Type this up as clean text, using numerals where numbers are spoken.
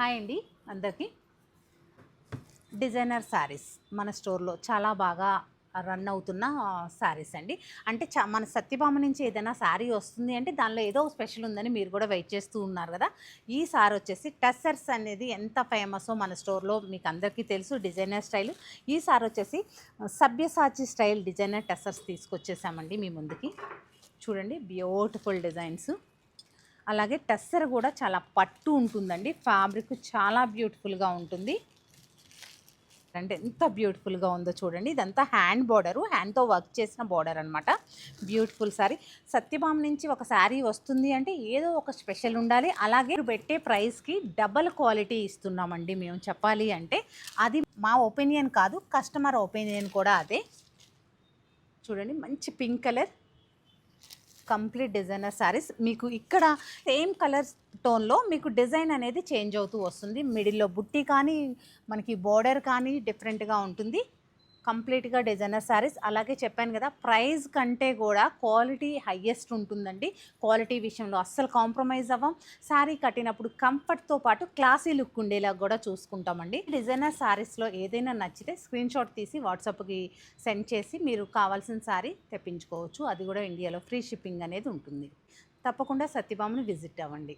Hi అండి అందరికీ. Designer saris మన స్టోర్లో చాలా బాగా రన్ అవుతున్న శారీస్ అండి. అంటే మన సత్యభామ నుంచి ఏదైనా శారీ వస్తుంది అంటే దానిలో ఏదో స్పెషల్ ఉందని మీరు కూడా వెయిట్ చేస్తూ ఉన్నారు కదా. ఈ సారీ వచ్చేసి టస్సర్స్ అనేది ఎంత ఫేమసో మన స్టోర్లో మీకు అందరికీ తెలుసు. Designer style. ఈ సారీ వచ్చేసి సభ్యసాచి స్టైల్ డిజైనర్ టస్సర్స్ తీసుకొచ్చేసామండి మీ ముందుకి. చూడండి, బ్యూటిఫుల్ డిజైన్స్. అలాగే టస్సర్ కూడా చాలా పట్టు ఉంటుందండి. ఫ్యాబ్రిక్ చాలా బ్యూటిఫుల్గా ఉంటుంది. అంటే ఎంత బ్యూటిఫుల్గా ఉందో చూడండి. ఇదంతా హ్యాండ్ బార్డరు, హ్యాండ్తో వర్క్ చేసిన బార్డర్ అనమాట. బ్యూటిఫుల్ శారీ. సత్యభామ నుంచి ఒక శారీ వస్తుంది అంటే ఏదో ఒక స్పెషల్ ఉండాలి. అలాగే పెట్టే ప్రైస్కి డబల్ క్వాలిటీ ఇస్తున్నామండి మేము చెప్పాలి అంటే. అది మా ఒపీనియన్ కాదు, కస్టమర్ ఒపీనియన్ కూడా అదే. చూడండి, మంచి pink colour complete designer saris. మీకు ఇక్కడ సేమ్ కలర్ టోన్లో మీకు డిజైన్ అనేది చేంజ్ అవుతూ వస్తుంది. మిడిల్లో బుట్టి కానీ మనకి బోర్డర్ కానీ డిఫరెంట్గా ఉంటుంది. కంప్లీట్గా డిజైనర్ శారీస్. అలాగే చెప్పాను కదా, ప్రైస్ కంటే కూడా క్వాలిటీ హయ్యెస్ట్ ఉంటుందండి. క్వాలిటీ విషయంలో అస్సలు కాంప్రమైజ్ అవ్వం. శారీ కట్టినప్పుడు కంఫర్ట్తో పాటు క్లాసీ లుక్ ఉండేలా కూడా చూసుకుంటామండి. డిజైనర్ శారీస్లో ఏదైనా నచ్చితే స్క్రీన్ షాట్ తీసి వాట్సాప్కి సెండ్ చేసి మీరు కావాల్సిన శారీ తెప్పించుకోవచ్చు. అది కూడా ఇండియాలో ఫ్రీ షిప్పింగ్ అనేది ఉంటుంది. తప్పకుండా సత్యభామని విజిట్ అవ్వండి.